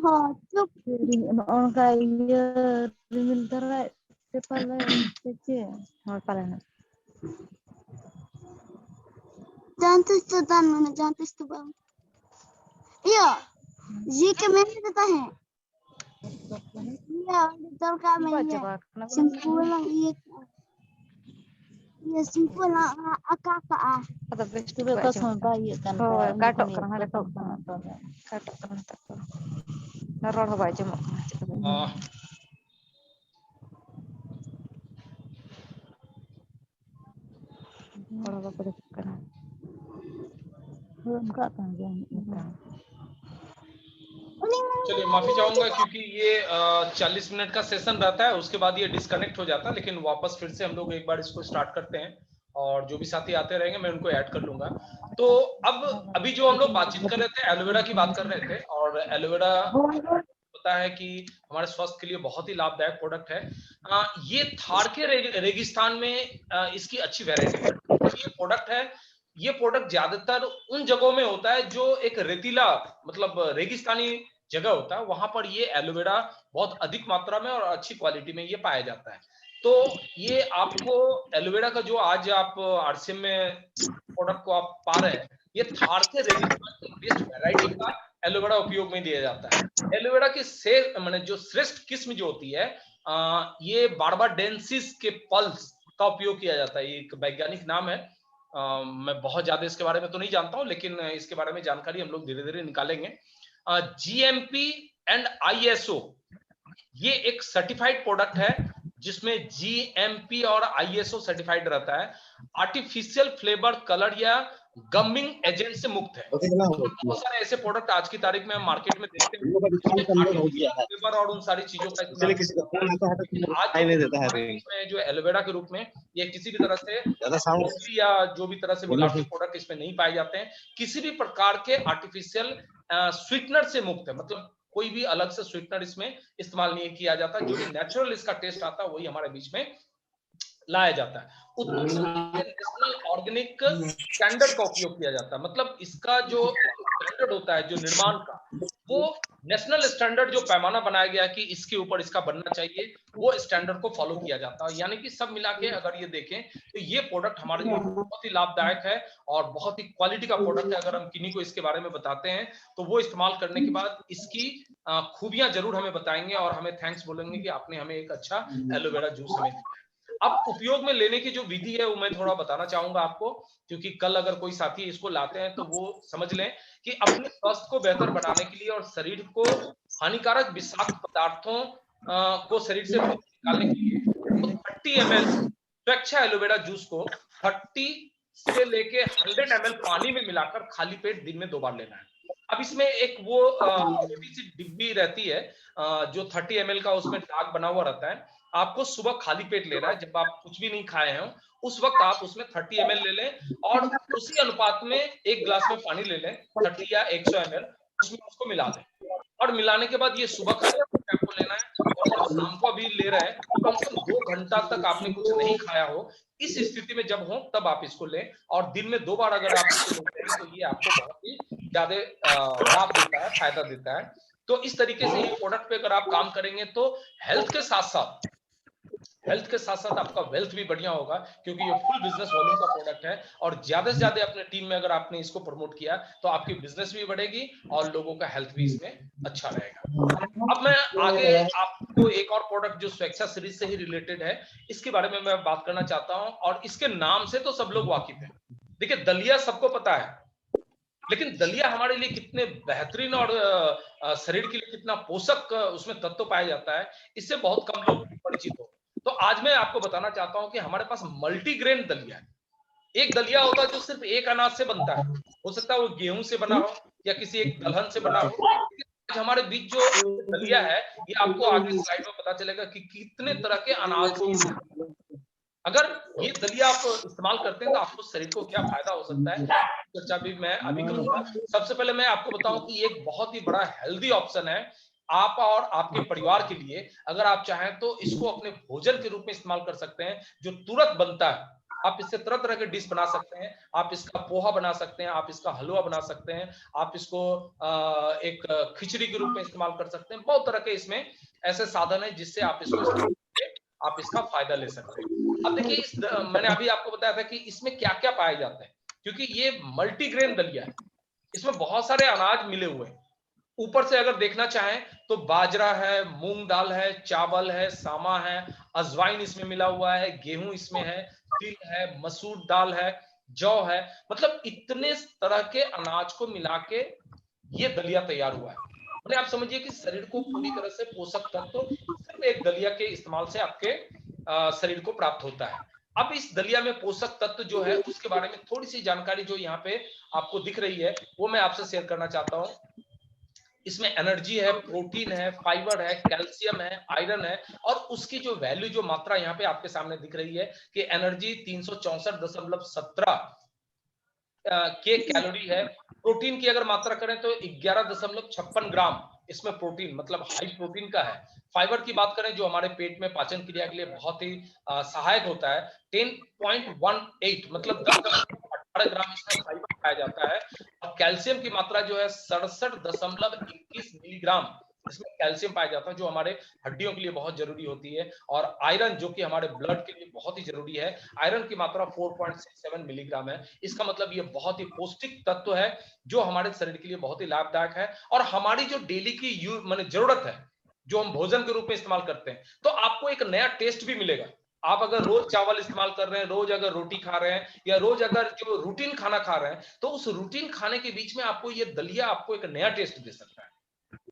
cuk. Orang kaya rimil terai kepala kecil. Kepala. जानते तो दान में जानते तो बाबू यो जी के मैंने देता है या दल का में सिंपल ये सिंपल आका का Kata festival kau sampai ya kan. Katok karena katok karena tak. Naror apa aja mak. Kalau apa pada karena. Belum kau tanggung. चलिए माफी चाहूंगा क्योंकि ये 40 मिनट का सेशन रहता है, उसके बाद ये डिस्कनेक्ट हो जाता है, लेकिन वापस फिर से हम लोग एक बार इसको स्टार्ट करते हैं और जो भी साथी आते रहेंगे मैं उनको ऐड कर लूंगा। तो अब अभी जो हम लोग बातचीत कर रहे थे एलोवेरा की बात कर रहे थे, और एलोवेरा पता है कि हमारे स्वास्थ्य के लिए बहुत ही लाभदायक प्रोडक्ट है। ये थार के रेगिस्तान में इसकी अच्छी वैरायटी है। ये प्रोडक्ट है, ये प्रोडक्ट ज्यादातर उन जगहों में होता है जो एक रेतीला मतलब रेगिस्तानी जगह होता है, वहां पर ये एलोवेरा बहुत अधिक मात्रा में और अच्छी क्वालिटी में ये पाया जाता है। तो ये आपको एलोवेरा का जो आज आप आरसीएम में प्रोडक्ट को आप पा रहे हैं, ये थार के रेगिस्तान की बेस्ट वैरायटी का एलोवेरा उपयोग में दिया जाता है। एलोवेरा की माने जो श्रेष्ठ किस्म जो होती है ये बार्बाडेंसिस के पल्स का उपयोग किया जाता है। ये एक वैज्ञानिक नाम है, मैं बहुत ज्यादा इसके बारे में तो नहीं जानता हूं, लेकिन इसके बारे में जानकारी हम लोग धीरे धीरे निकालेंगे। जीएमपी एंड आईएसओ ये एक सर्टिफाइड प्रोडक्ट है जिसमें जीएमपी और आईएसओ सर्टिफाइड रहता है। आर्टिफिशियल फ्लेवर, कलर या गमिंग एजेंट से मुक्त है। बहुत सारे ऐसे प्रोडक्ट आज की तारीख में हम मार्केट में देखते हैं फ्लेवर और उन सारी चीजों का आज जो एलोवेरा के रूप में ये किसी भी तरह से या जो भी तरह से मिलावटी प्रोडक्ट इसमें नहीं पाए जाते हैं। किसी भी प्रकार के आर्टिफिशियल स्वीटनर से मुक्त है, मतलब कोई भी अलग से स्वीटनर इसमें इस्तेमाल नहीं किया जाता। जो भी नेचुरल इसका टेस्ट आता है वही हमारे बीच में लाया जाता है। नेशनल ऑर्गेनिक स्टैंडर्ड का उपयोग किया जाता है, मतलब इसका जो स्टैंडर्ड होता है जो निर्माण का, वो नेशनल स्टैंडर्ड जो पैमाना बनाया गया है कि इसके ऊपर इसका बनना चाहिए, वो स्टैंडर्ड को फॉलो किया जाता है। यानी कि सब मिला के अगर ये देखें तो ये प्रोडक्ट हमारे लिए बहुत ही लाभदायक है और बहुत ही क्वालिटी का प्रोडक्ट है। अगर हम किन्हीं को इसके बारे में बताते हैं तो वो इस्तेमाल करने के बाद इसकी खूबियां जरूर हमें बताएंगे और हमें थैंक्स बोलेंगे कि आपने हमें एक अच्छा एलोवेरा जूस हमें दिया। अब उपयोग में लेने की जो विधि है वो मैं थोड़ा बताना चाहूंगा आपको, क्योंकि कल अगर कोई साथी इसको लाते हैं तो वो समझ लें कि अपने स्वास्थ्य को बेहतर बनाने के लिए और शरीर को हानिकारक विषाक्त पदार्थों को शरीर से निकालने के लिए तो 30 ml स्वच्छ एलोवेरा जूस को 30 से लेके 100 ml पानी में मिलाकर खाली पेट दिन में 2 बार लेना है। अब इसमें एक वो छोटी सी डिब्बी रहती है जो 30 ml का उसमें दाग बना हुआ रहता है। आपको सुबह खाली पेट लेना है, जब आप कुछ भी नहीं खाए हैं उस वक्त आप उसमें 30 ml ले लें और उसी अनुपात में 1 गिलास में पानी ले लें 30 या 100 ml, उसमें उसको मिला दें और मिलाने के बाद ये सुबह खाली आपको लेना है और शाम को भी ले रहे हैं तो कम से कम 2 घंटा तक आपने कुछ नहीं खाया हो, इस स्थिति में जब हो तब आप इसको लें और दिन में 2 बार अगर आप इसको लेते हैं तो ये आपको बहुत ही ज्यादा लाभ देता है, फायदा देता है। तो इस तरीके से ये प्रोडक्ट पे अगर आप काम करेंगे तो हेल्थ के साथ साथ आपका वेल्थ भी बढ़िया होगा, क्योंकि ये फुल बिजनेस वॉल्यूम का प्रोडक्ट है और ज्यादा से ज्यादा अपने टीम में अगर आपने इसको प्रमोट किया तो आपकी बिजनेस भी बढ़ेगी और लोगों का हेल्थ भी इसमें अच्छा रहेगा। अब मैं आगे आपको एक और प्रोडक्ट जो स्वेच्छा सीरीज से ही रिलेटेड है इसके बारे में मैं बात करना चाहता हूं और इसके नाम से तो सब लोग वाकिफ है। देखिए दलिया सबको पता है, लेकिन दलिया हमारे लिए कितने बेहतरीन और शरीर के लिए कितना पोषक उसमें तत्व पाया जाता है, इससे बहुत कम लोग परिचित हो। तो आज मैं आपको बताना चाहता हूं कि हमारे पास मल्टीग्रेन दलिया है। एक दलिया होता है जो सिर्फ एक अनाज से बनता है, हो सकता है वो गेहूं से बना हो या किसी एक दलहन से बना हो। आज हमारे बीच जो दलिया है ये आपको आगे स्लाइड में पता चलेगा कि कितने तरह के अनाज, अगर ये दलिया आप इस्तेमाल करते हैं तो आपको शरीर को क्या फायदा हो सकता है, चर्चा भी मैं अभी करूंगा। सबसे पहले मैं आपको बताऊं कि ये एक बहुत ही बड़ा हेल्दी ऑप्शन है आप और आपके परिवार के लिए। अगर आप चाहें तो इसको अपने भोजन के रूप में इस्तेमाल कर सकते हैं, जो तुरंत बनता है। आप इससे तरह तरह के डिश बना सकते हैं, आप इसका पोहा बना सकते हैं, आप इसका हलवा बना सकते हैं, आप इसको एक खिचड़ी के रूप में इस्तेमाल कर सकते हैं। बहुत तरह के इसमें ऐसे साधन है जिससे आप इसको इस्तेमाल करके आप इसका फायदा ले सकते हैं। अब देखिए मैंने अभी आपको बताया था कि इसमें क्या क्या पाया जाता है, क्योंकि ये मल्टीग्रेन दलिया है, इसमें बहुत सारे अनाज मिले हुए हैं। ऊपर से अगर देखना चाहें तो बाजरा है, मूंग दाल है, चावल है, सामा है, अजवाइन इसमें मिला हुआ है, गेहूं इसमें है, तिल है, मसूर दाल है, जौ है, मतलब इतने तरह के अनाज को मिला के ये दलिया तैयार हुआ है। मैंने आप समझिए कि शरीर को पूरी तरह से पोषक तत्व सिर्फ एक दलिया के इस्तेमाल से आपके शरीर को प्राप्त होता है। अब इस दलिया में पोषक तत्व जो है उसके बारे में थोड़ी सी जानकारी जो यहाँ पे आपको दिख रही है वो मैं आपसे शेयर करना चाहता हूँ। इसमें एनर्जी है, प्रोटीन है, फाइबर है, कैल्शियम है, आयरन है, और उसकी जो वैल्यू, जो मात्रा यहाँ पे आपके सामने दिख रही है कि एनर्जी 364.17 के कैलोरी है। प्रोटीन की अगर मात्रा करें तो 11.56 ग्राम इसमें प्रोटीन, मतलब हाई प्रोटीन का है। फाइबर की बात करें जो हमारे पेट में पाचन क्रिया के लिए बहुत ही सहायक होता है, 10.18 मतलब 10.18 ग्राम इसमें फाइबर पाया जाता है। और कैल्शियम की मात्रा जो है 67.21 मिलीग्राम इसमें कैल्शियम पाया जाता है, जो हमारे हड्डियों के लिए बहुत जरूरी होती है। और आयरन जो कि हमारे ब्लड के लिए बहुत ही जरूरी है, आयरन की मात्रा 4.67 मिलीग्राम है। इसका मतलब ये बहुत ही पौष्टिक तत्व है जो हमारे शरीर के लिए बहुत ही लाभदायक है। और हमारी जो डेली की माने जरूरत है, जो हम भोजन के रूप में इस्तेमाल करते हैं, तो आपको एक नया टेस्ट भी मिलेगा। आप अगर रोज चावल इस्तेमाल कर रहे हैं, रोज अगर रोटी खा रहे हैं, या रोज अगर जो रूटीन खाना खा रहे हैं, तो उस रूटीन खाने के बीच में आपको ये दलिया आपको एक नया टेस्ट दे सकता है,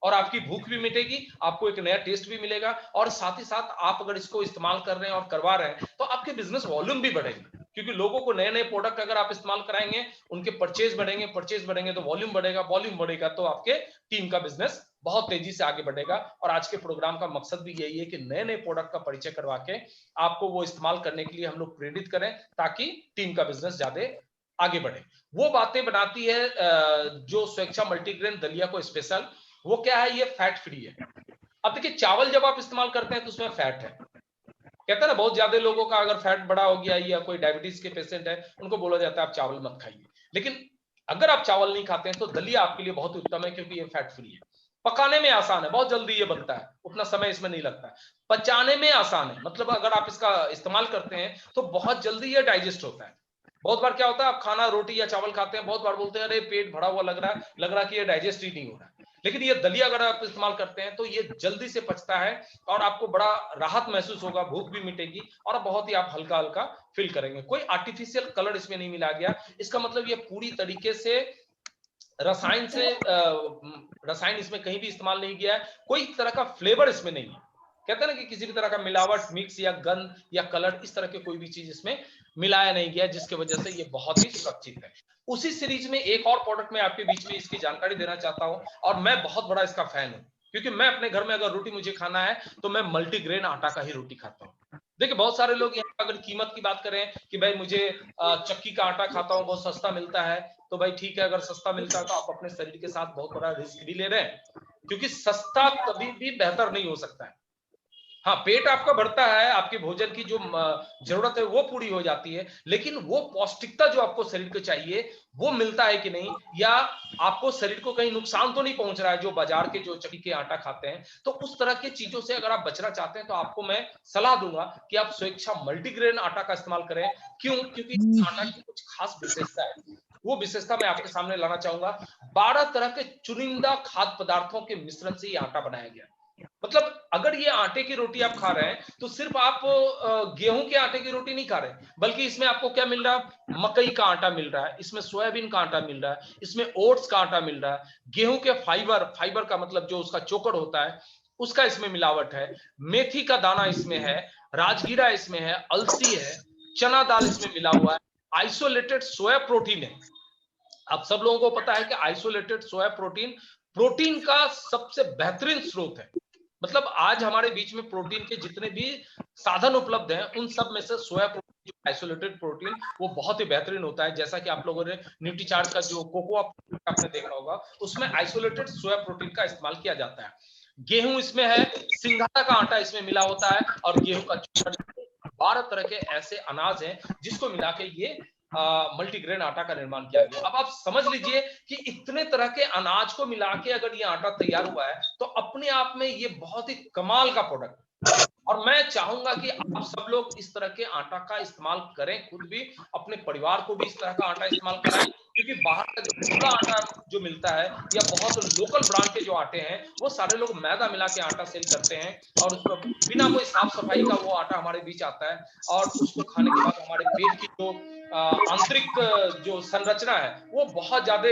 और आपकी भूख भी मिटेगी, आपको एक नया टेस्ट भी मिलेगा। और साथ ही साथ आप अगर इसको इस्तेमाल कर रहे हैं और करवा रहे हैं तो आपके बिजनेस वॉल्यूम भी बढ़ेगी, क्योंकि लोगों को नए नए प्रोडक्ट अगर आप इस्तेमाल कराएंगे, उनके परचेज बढ़ेंगे तो वॉल्यूम बढ़ेगा तो आपके टीम का बिजनेस बहुत तेजी से आगे बढ़ेगा। और आज के प्रोग्राम का मकसद भी यही है कि नए नए प्रोडक्ट का परिचय करवा के आपको वो इस्तेमाल करने के लिए हम लोग प्रेरित करें, ताकि टीम का बिजनेस ज्यादा आगे बढ़े। वो बातें बनाती है जो स्वेच्छा मल्टीग्रेन दलिया को स्पेशल। वो क्या है? ये फैट फ्री है। अब देखिए, चावल जब आप इस्तेमाल करते हैं तो उसमें फैट है, कहते हैं ना, बहुत ज्यादा लोगों का अगर फैट बड़ा हो गया या कोई डायबिटीज के पेशेंट है, उनको बोला जाता है आप चावल मत खाइए। लेकिन अगर आप चावल नहीं खाते हैं तो दलिया आपके लिए बहुत उत्तम है, क्योंकि ये फैट फ्री है, पकाने में आसान है, बहुत जल्दी ये बनता है, उतना समय इसमें नहीं लगता है, पचाने में आसान है, मतलब अगर आप इसका इस्तेमाल करते हैं तो बहुत जल्दी ये डाइजेस्ट होता है। बहुत बार क्या होता है, आप खाना रोटी या चावल खाते हैं, बहुत बार बोलते हैं अरे पेट भरा हुआ लग रहा है कि ये डाइजेस्ट ही नहीं हो रहा है। लेकिन ये दलिया अगर आप इस्तेमाल करते हैं तो ये जल्दी से पचता है, और आपको बड़ा राहत महसूस होगा, भूख भी मिटेगी, और बहुत ही आप हल्का हल्का फील करेंगे। कोई आर्टिफिशियल कलर इसमें नहीं मिला गया। इसका मतलब ये पूरी तरीके से रसायन इसमें कहीं भी इस्तेमाल नहीं किया है, कोई तरह का फ्लेवर इसमें नहीं है। कहते हैं ना कि किसी भी तरह का मिलावट, मिक्स या गंध या कलर, इस तरह के कोई भी चीज इसमें मिलाया नहीं गया, जिसकी वजह से ये बहुत ही सुरक्षित है। उसी सीरीज में एक और प्रोडक्ट मैं आपके बीच में इसकी जानकारी देना चाहता हूं, और मैं बहुत बड़ा इसका फैन हूं, क्योंकि मैं अपने घर में अगर रोटी मुझे खाना है तो मैं मल्टीग्रेन आटा का ही रोटी खाता हूँ। देखिए, बहुत सारे लोग यहाँ अगर कीमत की बात करें कि भाई मुझे चक्की का आटा खाता हूँ, बहुत सस्ता मिलता है, तो भाई ठीक है, अगर सस्ता मिलता है तो आप अपने शरीर के साथ बहुत बड़ा रिस्क भी ले रहे हैं, क्योंकि सस्ता कभी भी बेहतर नहीं हो सकता है। हाँ, पेट आपका बढ़ता है, आपके भोजन की जो जरूरत है वो पूरी हो जाती है, लेकिन वो पौष्टिकता जो आपको शरीर को चाहिए वो मिलता है कि नहीं, या आपको शरीर को कहीं नुकसान तो नहीं पहुंच रहा है जो बाजार के जो चक्की के आटा खाते हैं। तो उस तरह की चीजों से अगर आप बचना चाहते हैं तो आपको मैं सलाह दूंगा कि आप स्वेच्छा मल्टीग्रेन आटा का इस्तेमाल करें। क्यों? क्योंकि इस आटा की कुछ खास विशेषता है, वो विशेषता मैं आपके सामने लाना चाहूंगा। 12 तरह के चुनिंदा खाद्य पदार्थों के मिश्रण से ये आटा बनाया गया। मतलब अगर ये आटे की रोटी आप खा रहे हैं तो सिर्फ आप गेहूं के आटे की रोटी नहीं खा रहे, बल्कि इसमें आपको क्या मिल रहा है? मकई का आटा मिल रहा है, इसमें सोयाबीन का आटा मिल रहा है, इसमें ओट्स का आटा मिल रहा है, गेहूं के फाइबर का मतलब जो उसका चोकर होता है उसका इसमें मिलावट है, मेथी का दाना इसमें है, राजगीरा इसमें है, अलसी है, चना दाल इसमें मिला हुआ है, आइसोलेटेड सोया प्रोटीन है। अब सब लोगों को पता है कि आइसोलेटेड सोया प्रोटीन का सबसे बेहतरीन स्रोत है। मतलब आज हमारे बीच में प्रोटीन के जितने भी साधन उपलब्ध हैं उन सब में से सोया प्रोटीन, आइसोलेटेड प्रोटीन, वो बहुत ही बेहतरीन होता है। जैसा कि आप लोगों ने न्यूट्रीचार्ट का जो कोकोआ आपने देखा होगा, उसमें आइसोलेटेड सोया प्रोटीन का इस्तेमाल किया जाता है। गेहूं इसमें है, सिंघाड़ा का आटा इसमें मिला होता है, और गेहूं का 12 तरह के ऐसे अनाज हैं जिसको मिला के ये मल्टीग्रेन आटा का निर्माण किया गया। अब आप समझ लीजिए कि इतने तरह के अनाज को मिला के अगर ये आटा तैयार हुआ है तो अपने आप में ये बहुत ही कमाल का प्रोडक्ट। और मैं चाहूंगा कि आप सब लोग इस तरह के आटा का इस्तेमाल करें, खुद भी अपने परिवार को भी इस तरह का आटा इस्तेमाल कराएं, क्योंकि बाहर का जो खुला आटा जो मिलता है या बहुत लोकल ब्रांड के जो आटे हैं वो सारे लोग मैदा मिला के आटा सेल करते हैं और उसमें बिना कोई साफ सफाई का वो आटा हमारे बीच आता है और उसको खाने के बाद हमारे पेट की जो आंतरिक जो संरचना है वो बहुत ज्यादा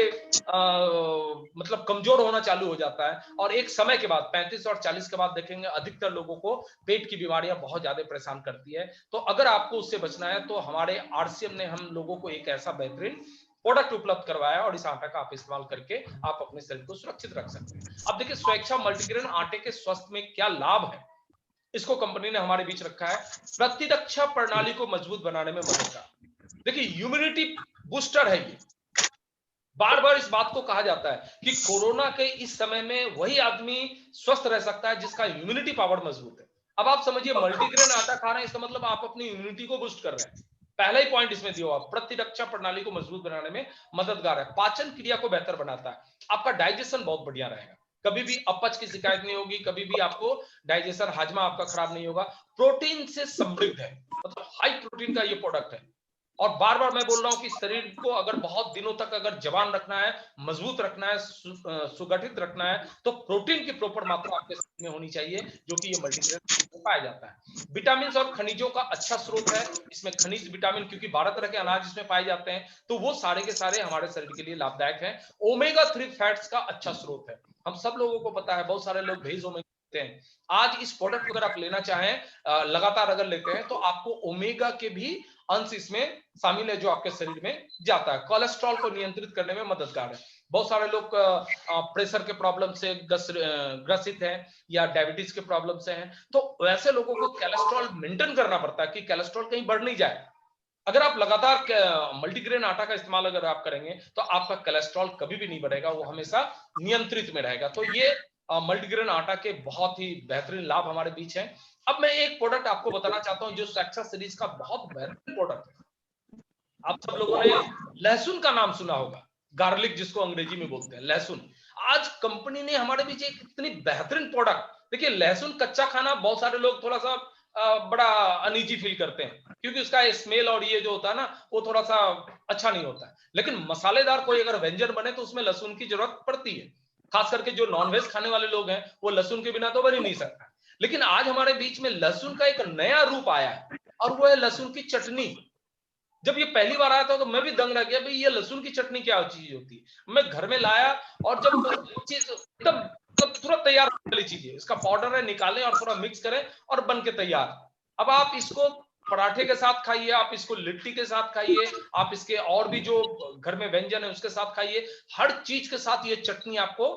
मतलब कमजोर होना चालू हो जाता है और एक समय के बाद 35 और 40 के बाद देखेंगे अधिकतर लोगों को पेट की बीमारियां बहुत ज्यादा परेशान करती है। तो अगर आपको उससे बचना है तो हमारे आरसीएम ने हम लोगों को एक ऐसा बेहतरीन प्रोडक्ट उपलब्ध करवाया और इस आटा का आप इस्तेमाल करके आप अपने शरीर को सुरक्षित रख सकते हैं। अब देखिए स्वेच्छा मल्टीग्रेन आटे के स्वास्थ्य में क्या लाभ है, इसको कंपनी ने हमारे बीच रखा है। प्रतिरक्षा प्रणाली को मजबूत बनाने में मददगार, देखिए इम्यूनिटी बूस्टर है ये। बार बार इस बात को कहा जाता है कि कोरोना के इस समय में वही आदमी स्वस्थ रह सकता है जिसका इम्यूनिटी पावर मजबूत है। अब आप समझिए मल्टीग्रेन आटा खा रहे हैं इसका मतलब आप अपनी इम्यूनिटी को बूस्ट कर रहे हैं। पहला ही पॉइंट इसमें दिया हुआ, प्रतिरक्षा प्रणाली को मजबूत बनाने में मददगार है, पाचन क्रिया को बेहतर बनाता है, आपका डाइजेशन बहुत बढ़िया रहेगा, कभी भी अपच की शिकायत नहीं होगी, कभी भी आपको डाइजेशन हाजमा आपका खराब नहीं होगा। प्रोटीन से समृद्ध है, मतलब हाई प्रोटीन का ये प्रोडक्ट है। और बार बार मैं बोल रहा हूं कि शरीर को अगर बहुत दिनों तक अगर जवान रखना है, मजबूत रखना है, सुगठित रखना है तो प्रोटीन की प्रॉपर मात्रा आपके शरीर में होनी चाहिए, जो कि ये मल्टीग्रेन में पाया जाता है। विटामिन और खनिजों का अच्छा स्रोत है, इसमें खनिज विटामिन क्योंकि 12 तरह के अनाज इसमें पाए जाते हैं तो वो सारे के सारे हमारे शरीर के लिए लाभदायक है। ओमेगा 3 फैट्स का अच्छा स्रोत है, हम सब लोगों को पता है, बहुत सारे लोग भेज ओमेगा हैं। आज इस प्रोडक्ट को अगर आप लेना चाहें लगातार अगर लेते हैं तो आपको ओमेगा के भी अंश इसमें शामिल है जो आपके शरीर में जाता है। कोलेस्ट्रॉल को नियंत्रित करने में मददगार है, बहुत सारे लोग प्रेशर के प्रॉब्लम से ग्रसित हैं या डायबिटीज के प्रॉब्लम से हैं, तो वैसे लोगों को कोलेस्ट्रॉल मेंटेन करना पड़ता है कि कोलेस्ट्रॉल कहीं बढ़ नहीं जाए। अगर आप लगातार मल्टीग्रेन आटा का इस्तेमाल अगर आप करेंगे तो आपका कोलेस्ट्रॉल कभी भी नहीं बढ़ेगा, वो हमेशा नियंत्रित में रहेगा। तो ये मल्टीग्रेन आटा के बहुत ही बेहतरीन लाभ हमारे बीच हैं। अब मैं एक प्रोडक्ट आपको बताना चाहता हूं जो स्वेच्छा सीरीज का बहुत बेहतरीन प्रोडक्ट है। आप सब लोगों ने लहसुन का नाम सुना होगा, गार्लिक जिसको अंग्रेजी में बोलते हैं, लहसुन। आज कंपनी ने हमारे बीच एक इतनी बेहतरीन प्रोडक्ट, देखिए लहसुन कच्चा खाना बहुत सारे लोग थोड़ा सा बड़ा अनईजी फील करते हैं क्योंकि उसका स्मेल और ये जो होता है ना वो थोड़ा सा अच्छा नहीं होता है, लेकिन मसालेदार कोई अगर व्यंजन बने तो उसमें लहसुन की जरूरत पड़ती है। खास करके जो नॉनवेज खाने वाले लोग हैं वो लहसुन के बिना तो बन ही नहीं सकता। लेकिन आज हमारे बीच में लहसुन का एक नया रूप आया है और वो है लहसुन की चटनी। जब ये पहली बार आया था तो मैं भी दंग रह गया, भाई ये लहसुन की चटनी क्या चीज होती है। मैं घर में लाया और जब चीज एकदम तुरंत तैयार वाली चीज है, इसका पाउडर है, निकालें और थोड़ा मिक्स करें और बन के तैयार। अब आप इसको पराठे के साथ खाइए, आप इसको लिट्टी के साथ खाइए, आप इसके और भी जो घर में व्यंजन है उसके साथ खाइए, हर चीज के साथ ये चटनी आपको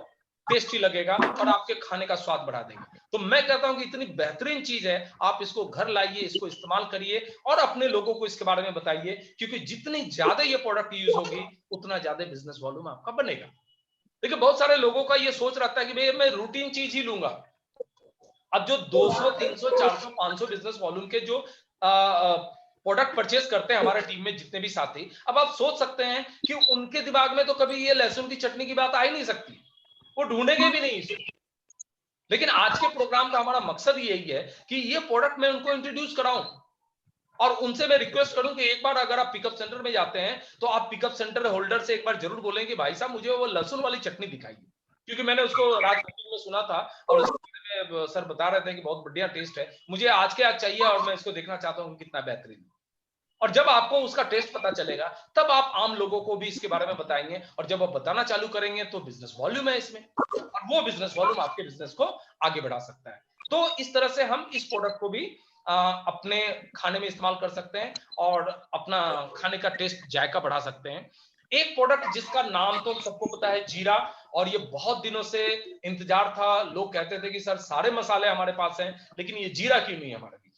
टेस्टी लगेगा और आपके खाने का स्वाद बढ़ा देगा। तो मैं कहता हूं कि इतनी बेहतरीन चीज है, आप इसको घर लाइए, इसको इस्तेमाल करिए और अपने लोगों को इसके बारे में बताइए, क्योंकि जितनी ज्यादा ये प्रोडक्ट यूज होगी उतना ज्यादा बिजनेस वॉल्यूम आपका बनेगा। देखिए बहुत सारे लोगों का ये सोच रहता है कि भाई मैं रूटीन चीज ही लूंगा। अब जो 200 300 400 500 बिजनेस वॉल्यूम के जो प्रोडक्ट परचेज करते हैं हमारे टीम में जितने भी साथी, अब आप सोच सकते हैं कि उनके दिमाग में तो कभी ये लहसुन की चटनी की बात आ ही नहीं सकती, वो ढूंढेंगे भी नहीं इसे। लेकिन आज के प्रोग्राम का हमारा मकसद यही है कि ये प्रोडक्ट मैं उनको इंट्रोड्यूस कराऊं और उनसे मैं रिक्वेस्ट करूं कि एक बार अगर आप पिकअप सेंटर में जाते हैं तो आप पिकअप सेंटर होल्डर से एक बार जरूर बोलें कि भाई साहब मुझे वो लहसुन वाली चटनी दिखाइए, क्योंकि मैंने उसको राजनीति में सुना था और उसके बारे में सर बता रहे थे कि बहुत बढ़िया टेस्ट है, मुझे आज के आज चाहिए और मैं इसको देखना चाहता हूँ कितना बेहतरीन। और जब आपको उसका टेस्ट पता चलेगा तब आप आम लोगों को भी इसके बारे में बताएंगे और जब आप बताना चालू करेंगे तो बिजनेस वॉल्यूम है इसमें और वो बिजनेस वॉल्यूम आपके बिजनेस को आगे बढ़ा सकता है। तो इस तरह से हम इस प्रोडक्ट को भी अपने खाने में इस्तेमाल कर सकते हैं और अपना खाने का टेस्ट जायका बढ़ा सकते हैं। एक प्रोडक्ट जिसका नाम तो सबको पता है, जीरा, और ये बहुत दिनों से इंतजार था, लोग कहते थे कि सर सारे मसाले हमारे पास हैं लेकिन ये जीरा क्यों नहीं है हमारे बीच।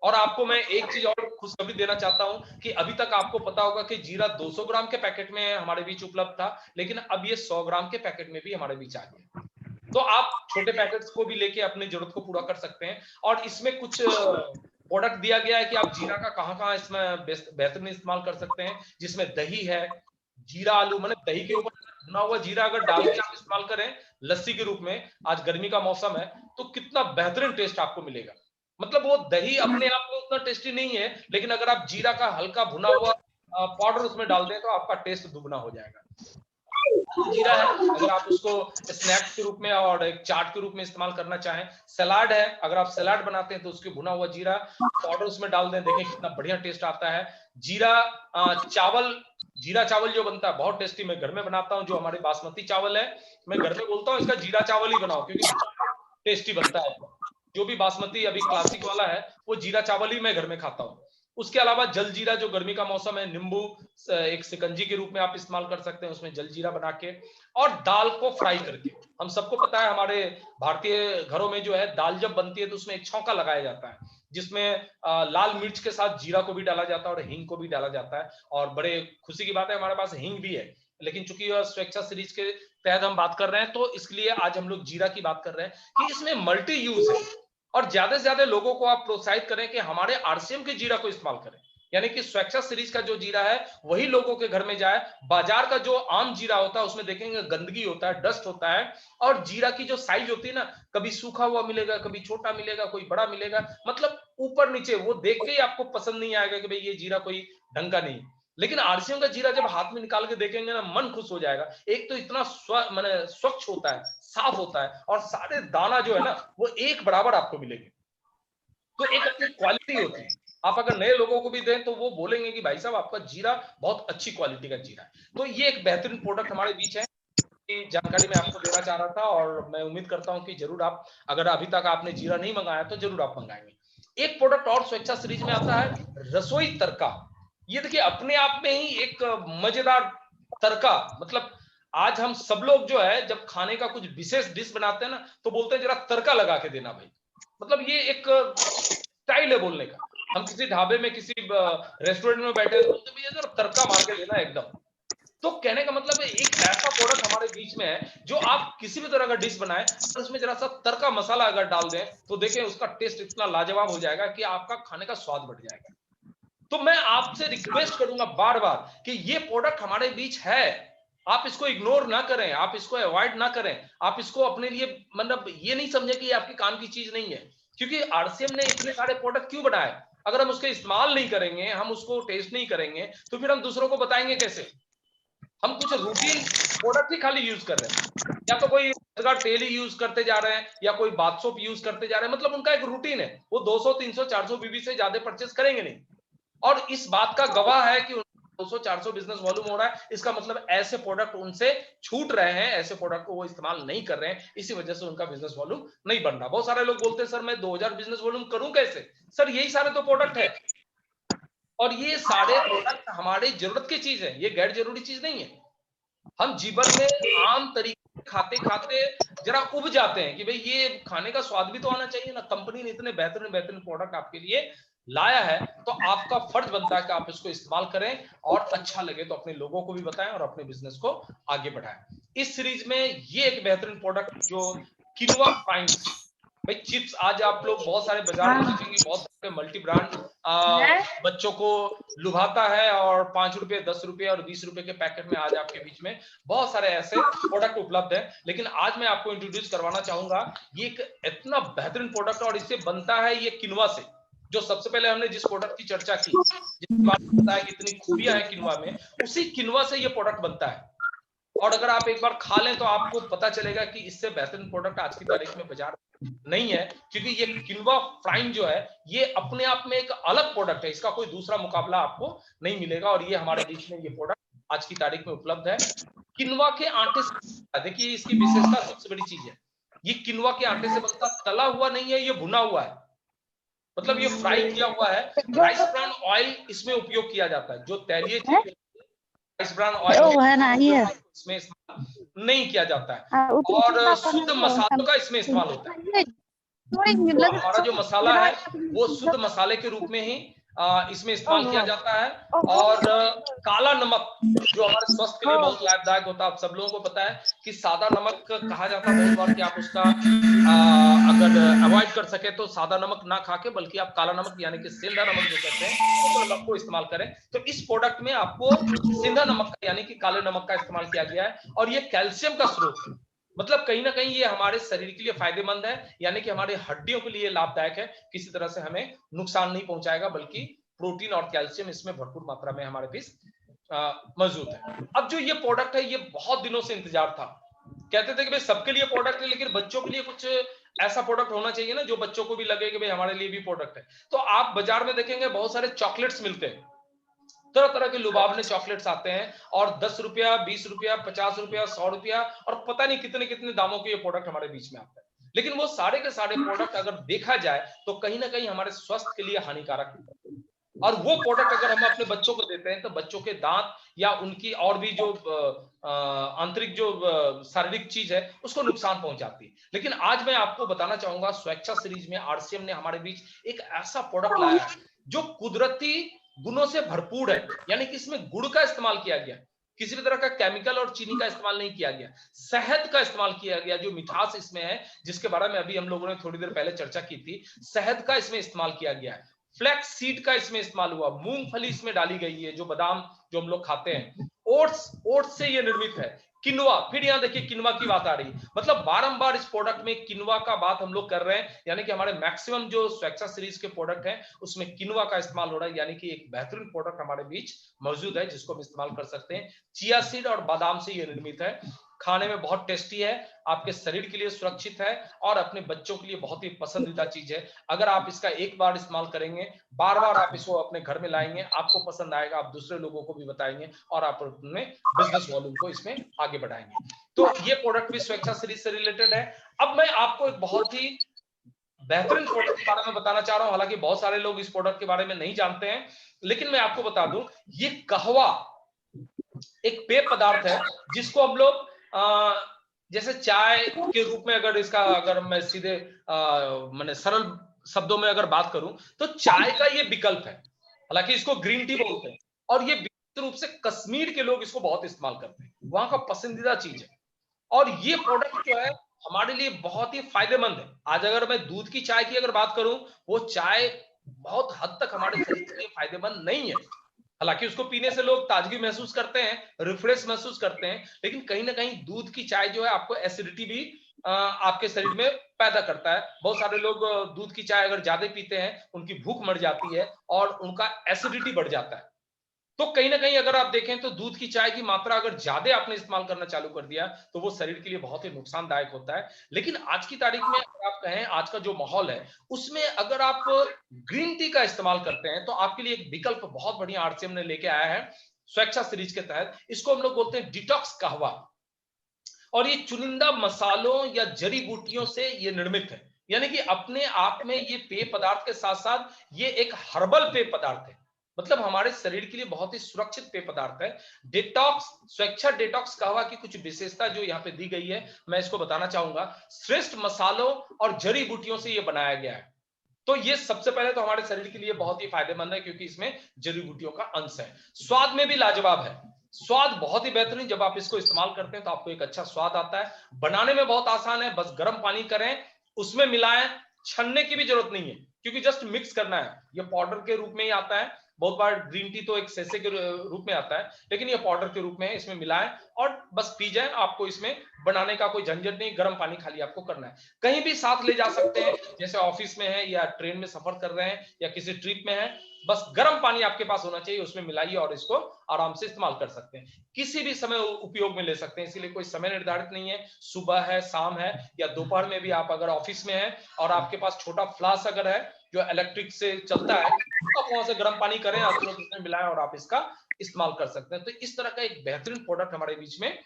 और आपको मैं एक चीज और खुशखबरी देना चाहता हूं कि अभी तक आपको पता होगा कि जीरा 200 ग्राम के पैकेट में हमारे बीच उपलब्ध था, लेकिन अब ये 100 ग्राम के पैकेट में भी हमारे बीच आ गया। तो आप छोटे पैकेट्स को भी लेके अपनी जरूरत को पूरा कर सकते हैं और इसमें कुछ प्रोडक्ट दिया गया है कि आप जीरा का कहाँ इसमें बेहतरीन इस्तेमाल कर सकते हैं, जिसमें दही है, जीरा आलू, मैंने दही के ऊपर भुना हुआ जीरा अगर डाल के आप इस्तेमाल करें लस्सी के रूप में, आज गर्मी का मौसम है, तो कितना बेहतरीन टेस्ट आपको मिलेगा। मतलब वो दही अपने आप में उतना टेस्टी नहीं है, लेकिन अगर आप जीरा का हल्का भुना हुआ पाउडर उसमें डाल दें तो आपका टेस्ट दुगना हो जाएगा। जीरा है, अगर आप उसको स्नैक्स के रूप में और एक चाट के रूप में इस्तेमाल करना चाहें, सलाद है, अगर आप सलाद बनाते हैं तो उसके भुना हुआ जीरा पाउडर उसमें डाल दें, देखें कितना बढ़िया टेस्ट आता है। जीरा चावल जो बनता है बहुत टेस्टी, मैं घर में बनाता हूँ, जो हमारे बासमती चावल है, मैं घर में बोलता हूँ इसका जीरा चावल ही बनाओ क्योंकि टेस्टी बनता है। जो भी बासमती अभी क्लासिक वाला है वो जीरा चावल ही मैं घर में खाता हूँ। उसके अलावा जल जीरा, जो गर्मी का मौसम है, नींबू एक शिकंजी के रूप में आप इस्तेमाल कर सकते हैं, उसमें जल जीरा बना के, और दाल को फ्राई करके। हम सबको पता है हमारे भारतीय घरों में जो है दाल जब बनती है तो उसमें एक छौंका लगाया जाता है, जिसमें लाल मिर्च के साथ जीरा को भी डाला जाता है और हींग को भी डाला जाता है। और बड़े खुशी की बात है हमारे पास हींग भी है, लेकिन चूंकि स्वेच्छा सीरीज के तहत हम बात कर रहे हैं तो इसलिए आज हम लोग जीरा की बात कर रहे हैं कि इसमें मल्टी यूज है। और ज्यादा से ज्यादा लोगों को आप प्रोत्साहित करें कि हमारे आरसीएम के जीरा को इस्तेमाल करें, यानी कि स्वेच्छा सीरीज का जो जीरा है वही लोगों के घर में जाए। बाजार का जो आम जीरा होता है उसमें देखेंगे गंदगी होता है, डस्ट होता है, और जीरा की जो साइज होती है ना, कभी सूखा हुआ मिलेगा, कभी छोटा मिलेगा, कोई बड़ा मिलेगा, मतलब ऊपर नीचे, वो देख के ही आपको पसंद नहीं आएगा कि भाई ये जीरा कोई ढंग का नहीं। लेकिन आरसीएम का जीरा जब हाथ में निकाल के देखेंगे ना, मन खुश हो जाएगा। एक तो इतना स्वच्छ होता है, साफ होता है, और सारे दाना जो है ना वो एक बराबर आपको मिलेंगे। तो एक अपनी क्वालिटी होती है, आप अगर नए लोगों को भी दें तो वो बोलेंगे कि भाई साहब आपका जीरा बहुत अच्छी क्वालिटी का जीरा है। तो ये एक बेहतरीन प्रोडक्ट हमारे बीच है, की जानकारी मैं आपको देना चाह रहा था, और मैं उम्मीद करता हूं कि जरूर आप, अगर अभी तक आपने जीरा नहीं मंगाया तो जरूर आप मंगाएंगे। एक प्रोडक्ट और स्वेच्छा सीरीज में आता है, रसोई तड़का। ये देखिए अपने आप में ही एक मजेदार तड़का, मतलब आज हम सब लोग जो है जब खाने का कुछ विशेष डिश बनाते हैं ना तो बोलते हैं जरा तड़का लगा के देना भाई, मतलब ये एक स्टाइल है बोलने का। हम किसी ढाबे में, किसी रेस्टोरेंट में बैठे तो बोलते भैया जरा तड़का मार के देना एकदम। तो कहने का मतलब है एक ऐसा प्रोडक्ट हमारे बीच में है जो आप किसी भी तरह का डिश बनाए और उसमें जरा सा तड़का मसाला अगर डाल दें तो देखें उसका टेस्ट इतना लाजवाब हो जाएगा कि आपका खाने का स्वाद बढ़ जाएगा। तो मैं आपसे रिक्वेस्ट करूंगा बार बार कि ये प्रोडक्ट हमारे बीच है, आप इसको इग्नोर ना करें, आप इसको अवॉइड ना करें, आप इसको अपने लिए, मतलब ये नहीं समझे कि ये आपके काम की चीज नहीं है, क्योंकि आरसीएम ने इतने सारे प्रोडक्ट क्यों बनाए। अगर हम उसके इस्तेमाल नहीं करेंगे, हम उसको टेस्ट नहीं करेंगे, तो फिर हम दूसरों को बताएंगे कैसे। हम कुछ रूटीन प्रोडक्ट ही खाली यूज कर रहे हैं, या तो कोई तेल ही यूज करते जा रहे हैं, या कोई बाथ सोप यूज करते जा रहे हैं, मतलब उनका एक रूटीन है, वो 200 300 400 बीबी से ज्यादा परचेस करेंगे नहीं। और इस बात का गवाह है कि 200-400 बिजनेस वॉल्यूम हो रहा है, इसका मतलब ऐसे प्रोडक्ट उनसे छूट रहे हैं, ऐसे प्रोडक्ट को वो इस्तेमाल नहीं कर रहे हैं, इसी वजह से उनका बिजनेस वॉल्यूम नहीं बन रहा। बहुत सारे लोग बोलते हैं सर मैं 2000 बिजनेस वॉल्यूम करूं कैसे, सर यही सारे तो प्रोडक्ट है, और ये सारे प्रोडक्ट हमारी जरूरत की चीज है, ये गैर जरूरी चीज नहीं है। हम जीवन में आम तरीके खाते खाते जरा उब जाते हैं कि भाई ये खाने का स्वाद भी तो आना चाहिए ना। कंपनी ने इतने बेहतरीन बेहतरीन प्रोडक्ट आपके लिए लाया है, तो आपका फर्ज बनता है कि आप इसको इस्तेमाल करें, और अच्छा लगे तो अपने लोगों को भी बताएं और अपने बिजनेस को आगे बढ़ाएं। इस सीरीज में ये एक बेहतरीन प्रोडक्ट जो किनोआ प्राइम्स, भाई चिप्स, आज आप लोग बहुत सारे बाजार में देखेंगे, बहुत सारे मल्टी ब्रांड बच्चों को लुभाता है, और 5 रुपए 10 रुपए और 20 रुपए के पैकेट में आज आपके बीच में बहुत सारे ऐसे प्रोडक्ट उपलब्ध है। लेकिन आज मैं आपको इंट्रोड्यूस करवाना चाहूंगा ये एक इतना बेहतरीन प्रोडक्ट, और इससे बनता है ये किनोआ से, जो सबसे पहले हमने जिस प्रोडक्ट की चर्चा की, जिसके बारे में बताया कि इतनी खूबियां हैं किनोआ में, उसी किनोआ से ये प्रोडक्ट बनता है। और अगर आप एक बार खा लें तो आपको पता चलेगा कि इससे बेहतरीन प्रोडक्ट आज की तारीख में बाजार नहीं है, क्योंकि ये किनोआ प्राइम जो है ये अपने आप में एक अलग प्रोडक्ट है, इसका कोई दूसरा मुकाबला आपको नहीं मिलेगा, और ये हमारे बीच में ये प्रोडक्ट आज की तारीख में उपलब्ध है। किनोआ के आटे से, देखिए इसकी विशेषता सबसे बड़ी चीज है, ये किनोआ के आटे से बनता, तला हुआ नहीं है, ये भुना हुआ है, मतलब ये फ्राई किया हुआ है। राइस ब्रान ऑयल इसमें उपयोग किया जाता है, जो तैलीय चीज राइस ब्रान ऑयल इसमें इस्तेमाल नहीं किया जाता है, और शुद्ध मसालों का इसमें इस्तेमाल होता है। तो हमारा जो मसाला है वो शुद्ध मसाले के रूप में ही इसमें इस्तेमाल किया जाता है। और काला नमक जो हमारे स्वास्थ्य के लिए बहुत लाभदायक होता है। आप सब लोगों को पता है कि सादा नमक कहा जाता है बहुत बार कि आप उसका अगर अवॉइड कर सके तो सादा नमक ना खा के बल्कि आप काला नमक यानी कि सेंधा नमक जो कहते हैं उस नमक को इस्तेमाल करें। तो इस प्रोडक्ट में आपको सेंधा नमक यानी कि काले नमक का इस्तेमाल किया गया है और ये कैल्शियम का स्रोत है। मतलब कहीं ना कहीं ये हमारे शरीर के लिए फायदेमंद है, यानी कि हमारे हड्डियों के लिए लाभदायक है, किसी तरह से हमें नुकसान नहीं पहुंचाएगा, बल्कि प्रोटीन और कैल्शियम इसमें भरपूर मात्रा में हमारे बीच मौजूद है। अब जो ये प्रोडक्ट है ये बहुत दिनों से इंतजार था। कहते थे कि भाई सबके लिए प्रोडक्ट है, लेकिन बच्चों के लिए कुछ ऐसा प्रोडक्ट होना चाहिए ना जो बच्चों को भी लगे कि भाई हमारे लिए भी प्रोडक्ट है। तो आप बाजार में देखेंगे बहुत सारे चॉकलेट्स मिलते हैं, तरह तरह के लुभावने चॉकलेट्स आते हैं और 10 रुपया, 20 रुपया, 50 रुपया, 100 रुपया और पता नहीं कितने कितने दामों के ये प्रोडक्ट हमारे बीच में आते हैं। लेकिन वो सारे के सारे प्रोडक्ट अगर देखा जाए तो कहीं ना कहीं हमारे स्वास्थ्य के लिए हानिकारक है। और वो प्रोडक्ट अगर हम अपने बच्चों को देते हैं तो बच्चों के दांत या उनकी और भी जो आंतरिक जो शारीरिक चीज है उसको नुकसान पहुंचाती है। लेकिन आज मैं आपको बताना चाहूंगा स्वेच्छा सीरीज में आरसीएम ने हमारे बीच एक ऐसा प्रोडक्ट लाया है जो कुदरती गुणों से भरपूर है, यानी कि इसमें गुड़ का इस्तेमाल किया गया, किसी भी तरह का केमिकल और चीनी का इस्तेमाल नहीं किया गया, शहद का इस्तेमाल किया गया जो मिठास इसमें है, जिसके बारे में अभी हम लोगों ने थोड़ी देर पहले चर्चा की थी। शहद का इसमें इस्तेमाल किया गया है, फ्लैक्स सीड का इसमें इस्तेमाल हुआ, मूंगफली इसमें डाली गई है, जो बादाम जो हम लोग खाते हैं, ओट्स से ये निर्मित है, किनवा, फिर यहाँ देखिए किनवा की बात आ रही, मतलब बारंबार इस प्रोडक्ट में किनवा का बात हम लोग कर रहे हैं, यानी कि हमारे मैक्सिमम जो स्वेच्छा सीरीज के प्रोडक्ट हैं उसमें किनवा का इस्तेमाल हो रहा है, यानी कि एक बेहतरीन प्रोडक्ट हमारे बीच मौजूद है जिसको हम इस्तेमाल कर सकते हैं। चिया सीड और बादाम से ये निर्मित है, खाने में बहुत टेस्टी है, आपके शरीर के लिए सुरक्षित है और अपने बच्चों के लिए बहुत ही पसंदीदा चीज है। अगर आप इसका एक बार इस्तेमाल करेंगे, बार बार आप इसको अपने घर में लाएंगे, आपको पसंद आएगा, आप दूसरे लोगों को भी बताएंगे और आप अपने बिजनेस वॉल्यूम को इसमें आगे बढ़ाएंगे। तो ये प्रोडक्ट भी स्वेच्छा सीरीज से रिलेटेड है। अब मैं आपको एक बहुत ही बेहतरीन प्रोडक्ट के बारे में बताना चाह रहा हूं, हालांकि बहुत सारे लोग इस प्रोडक्ट के बारे में नहीं जानते हैं, लेकिन मैं आपको बता दूं, ये कहवा एक पेय पदार्थ है जिसको हम लोग जैसे चाय के रूप में, अगर मैं सीधे मैंने सरल शब्दों में अगर बात करूं तो चाय का ये विकल्प है, हालांकि इसको ग्रीन टी बोलते हैं और ये विशेष रूप से कश्मीर के लोग इसको बहुत इस्तेमाल करते हैं, वहां का पसंदीदा चीज है। और ये प्रोडक्ट जो है हमारे लिए बहुत ही फायदेमंद है। आज अगर मैं दूध की चाय की अगर बात करूं, वो चाय बहुत हद तक हमारे शरीर के लिए फायदेमंद नहीं है, हालांकि उसको पीने से लोग ताजगी महसूस करते हैं, रिफ्रेश महसूस करते हैं, लेकिन कहीं ना कहीं दूध की चाय जो है आपको एसिडिटी भी आपके शरीर में पैदा करता है। बहुत सारे लोग दूध की चाय अगर ज्यादा पीते हैं उनकी भूख मर जाती है और उनका एसिडिटी बढ़ जाता है। तो कहीं ना कहीं अगर आप देखें तो दूध की चाय की मात्रा अगर ज्यादा आपने इस्तेमाल करना चालू कर दिया तो वो शरीर के लिए बहुत ही नुकसानदायक होता है। लेकिन आज की तारीख में अगर आप कहें, आज का जो माहौल है उसमें अगर आप ग्रीन टी का इस्तेमाल करते हैं तो आपके लिए एक विकल्प बहुत बढ़िया आरसीएम ने लेके आया है स्वेच्छा सीरीज के तहत। इसको हम लोग बोलते हैं डिटॉक्स कहवा, और ये चुनिंदा मसालों या जड़ी बूटियों से ये निर्मित है, यानी कि अपने आप में ये पेय पदार्थ के साथ साथ ये एक हर्बल पेय पदार्थ है, मतलब हमारे शरीर के लिए बहुत ही सुरक्षित पेय पदार्थ है। डिटॉक्स, स्वेच्छा डिटॉक्स कहवा की कुछ विशेषता जो यहाँ पे दी गई है मैं इसको बताना चाहूंगा। श्रेष्ठ मसालों और जड़ी बूटियों से ये बनाया गया है, तो ये सबसे पहले तो हमारे शरीर के लिए बहुत ही फायदेमंद है क्योंकि इसमें जड़ी बूटियों का अंश है। स्वाद में भी लाजवाब है, स्वाद बहुत ही बेहतरीन, जब आप इसको इस्तेमाल करते हैं तो आपको एक अच्छा स्वाद आता है। बनाने में बहुत आसान है, बस गर्म पानी करें, उसमें मिलाएं, छन्ने की भी जरूरत नहीं है क्योंकि जस्ट मिक्स करना है। ये पाउडर के रूप में ही आता है, बहुत बार ग्रीन टी तो एक सेसे के रूप में आता है, लेकिन ये पाउडर के रूप में है, इसमें मिलाएं और बस पी जाएं। आपको इसमें बनाने का कोई झंझट नहीं, गर्म पानी खाली आपको करना है। कहीं भी साथ ले जा सकते हैं, जैसे ऑफिस में है या ट्रेन में सफर कर रहे हैं या किसी ट्रिप में है, बस गर्म पानी आपके पास होना चाहिए, उसमें मिलाइए और इसको आराम से इस्तेमाल कर सकते हैं। किसी भी समय उपयोग में ले सकते हैं, इसीलिए कोई समय निर्धारित नहीं है, सुबह है, शाम है या दोपहर में भी। आप अगर ऑफिस में है और आपके पास छोटा फ्लास्क अगर है जो इलेक्ट्रिक से चलता है, तो आप वहां से गर्म पानी करें, तुरंत उसमें मिलाएं और आप इसका इस्तेमाल कर सकते हैं। तो इस तरह का एक बेहतरीन प्रोडक्ट हमारे बीच में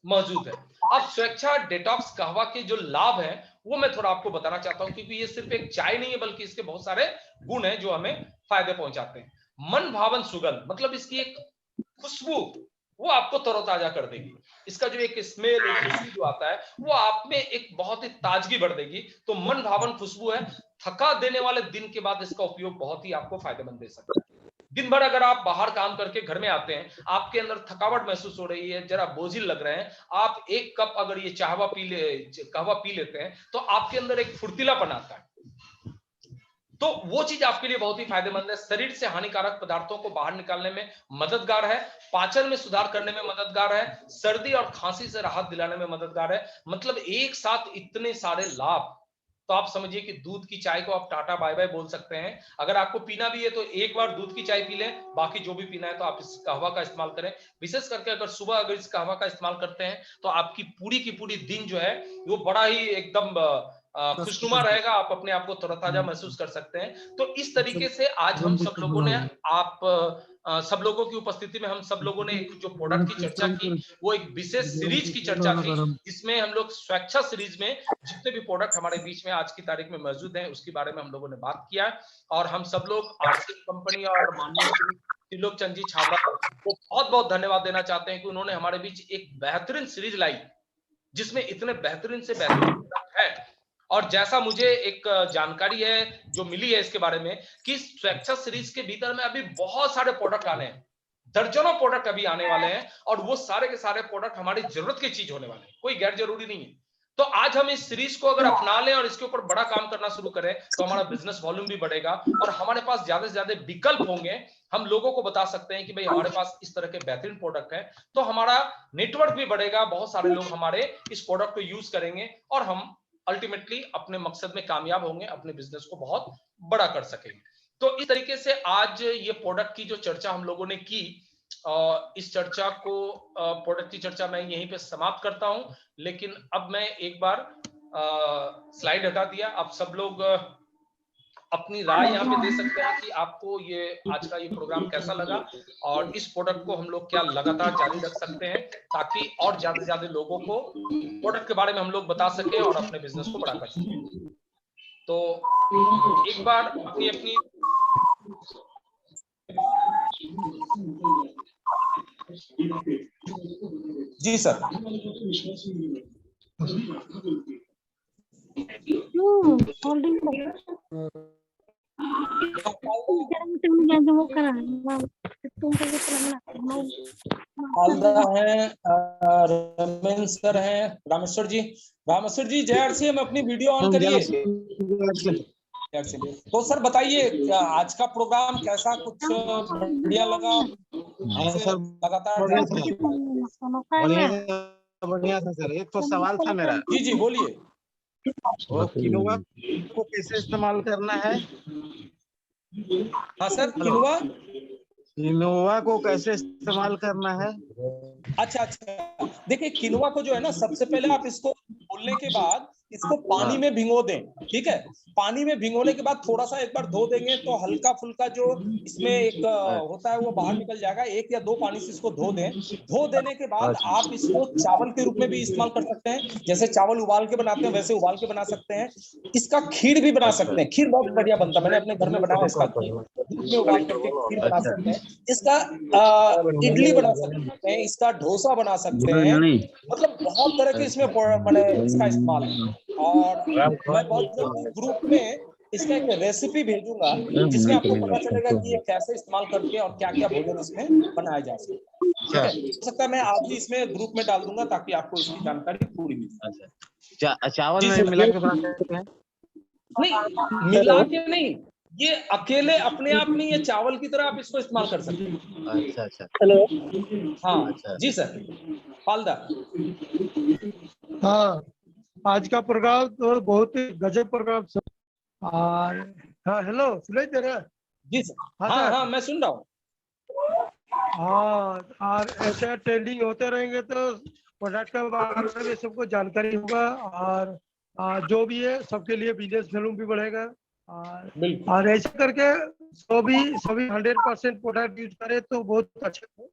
मौजूद है। अब स्वेच्छा डिटॉक्स कहवा के जो लाभ है वो मैं थोड़ा आपको बताना चाहता हूं, क्योंकि ये सिर्फ एक चाय नहीं है बल्कि इसके बहुत सारे गुण हैं जो हमें फायदे पहुंचाते हैं। मन भावन सुगंध, मतलब इसकी एक खुशबू वो आपको तरोताजा कर देगी। इसका जो एक स्मेल, एक खुशबू जो आता है वो आप में एक बहुत ही ताजगी भर देगी। तो मन भावन खुशबू है, थका देने वाले दिन के बाद इसका उपयोग बहुत ही आपको फायदेमंद दे सकता है। दिन भर अगर आप बाहर काम करके घर में आते हैं, आपके अंदर थकावट महसूस हो रही है, जरा बोझिल लग रहे हैं, आप एक कप अगर ये कहवा पी लेते हैं तो आपके अंदर एक फुर्तीलापन आता है। तो वो चीज आपके लिए बहुत ही फायदेमंद है। शरीर से हानिकारक पदार्थों को बाहर निकालने में मददगार है, पाचन में सुधार करने में मददगार है, सर्दी और खांसी से राहत दिलाने में मददगार है। मतलब एक साथ इतने सारे लाभ। तो आप समझिए कि दूध की चाय को आप टाटा बाय बाय बोल सकते हैं। अगर आपको पीना भी है तो एक बार दूध की चाय पी लें, बाकी जो भी पीना है तो आप इस कहवा का इस्तेमाल करें। विशेष करके अगर सुबह अगर इस कहवा का इस्तेमाल करते हैं तो आपकी पूरी की पूरी दिन जो है वो बड़ा ही एकदम खुशनुमा रहेगा, आप अपने आप को तरोताजा महसूस कर सकते हैं। तो इस तरीके से आज हम सब लोगों ने सब लोगों की उपस्थिति में हम सब लोगों ने एक जो प्रोडक्ट की चर्चा की वो एक विशेष सीरीज की चर्चा की, जिसमें हम लोग स्वेच्छा सीरीज में जितने भी प्रोडक्ट हमारे बीच में आज की तारीख में मौजूद हैं उसके बारे में हम लोगों ने बात किया। और हम सब लोग आरसीएम कंपनी और माननीय त्रिलोक चंद जी छाबड़ा को बहुत बहुत धन्यवाद देना चाहते हैं कि उन्होंने हमारे बीच एक बेहतरीन सीरीज लाई जिसमें इतने बेहतरीन से बेहतरीन प्रोडक्ट है। और जैसा मुझे एक जानकारी है जो मिली है इसके बारे में कि स्वेच्छा सीरीज के भीतर में अभी बहुत सारे प्रोडक्ट आने हैं, दर्जनों प्रोडक्ट अभी आने वाले हैं और वो सारे के सारे प्रोडक्ट हमारी जरूरत की चीज होने वाले हैं, कोई गैर जरूरी नहीं है। तो आज हम इस सीरीज को अगर अपना लें और इसके ऊपर बड़ा काम करना शुरू करें तो हमारा बिजनेस वॉल्यूम भी बढ़ेगा और हमारे पास ज्यादा से ज्यादा विकल्प होंगे। हम लोगों को बता सकते हैं कि भाई हमारे पास इस तरह के बेहतरीन प्रोडक्ट है, तो हमारा नेटवर्क भी बढ़ेगा, बहुत सारे लोग हमारे इस प्रोडक्ट को यूज करेंगे और हम अल्टीमेटली अपने मकसद में कामयाब होंगे, अपने बिजनेस को बहुत बड़ा कर सकेंगे। तो इस तरीके से आज ये प्रोडक्ट की जो चर्चा हम लोगों ने की, इस चर्चा को प्रोडक्ट की चर्चा मैं यहीं पे समाप्त करता हूं। लेकिन अब मैं एक बार स्लाइड हटा दिया, आप सब लोग अपनी राय यहाँ पे दे सकते हैं कि आपको ये आज का ये प्रोग्राम कैसा लगा और इस प्रोडक्ट को हम लोग क्या लगातार जारी रख सकते हैं ताकि और ज्यादा से ज्यादा लोगों को प्रोडक्ट के बारे में हम लोग बता सके और अपने बिजनेस को बड़ा कर सके। तो एक बार अपनी अपनी जी सर है, रमेन सर हैं, रामेश्वर जी जय आरसीएम, अपनी वीडियो ऑन करिए। तो सर बताइए आज का प्रोग्राम कैसा, कुछ बढ़िया लगा? सर लगातार बढ़िया था सर। एक तो सवाल था मेरा। जी बोलिए। किनोवा को कैसे इस्तेमाल करना है? हाँ सर, किनोवा को कैसे इस्तेमाल करना है? अच्छा देखिए, किनोवा को जो है ना, सबसे पहले आप इसको बोलने के बाद इसको पानी में भिगो दें, ठीक है। पानी में भिगोने के बाद थोड़ा सा एक बार धो देंगे तो हल्का फुल्का जो इसमें एक होता है वो बाहर निकल जाएगा। 1 या 2 पानी से इसको धो दें। धो देने के बाद आप इसको चावल के रूप में भी इस्तेमाल कर सकते हैं, जैसे चावल उबाल के बनाते हैं वैसे उबाल के बना सकते हैं। इसका खीर भी बना सकते हैं, खीर बहुत बढ़िया बनता है, मैंने अपने घर में बनाया इसका खीर, दूध में उबाल करके खीर बना सकते हैं। इसका इडली बना सकते हैं, इसका डोसा बना सकते हैं, मतलब बहुत तरह के इसमें इसका इस्तेमाल है। और मैं बहुत जल्द ग्रुप में इसका एक रेसिपी भेजूंगा जिसमें आपको पता चलेगा कि ये कैसे इस्तेमाल करके और क्या क्या भोजन इसमें बनाया जा सकता है। हो सकता है मैं आज ही इसमें ग्रुप में डाल दूंगा ताकि आपको इसकी जानकारी पूरी मिल जाए। चावल में मिला के बना सकते हैं? नहीं, मिला के नहीं, ये अकेले अपने आप नहीं, ये चावल की तरह आप इसको इस्तेमाल कर सकते हैं। अच्छा हेलो, हाँ जी सर, पालदा। हाँ, आज का प्रोग्राम तो बहुत ही गजब प्रोग्राम सर। और हाँ, हेलो, सुनाई दे रहा है? जी सर। हाँ मैं सुन रहा हूँ। हाँ, और ऐसे ट्रेंडिंग होते रहेंगे तो प्रोडक्ट के बारे में सबको जानकारी होगा और जो भी है सबके लिए बिजनेस वॉल्यूम भी बढ़ेगा। और ऐसे करके सभी 100% प्रोडक्ट यूज करें तो बहुत अच्छा है।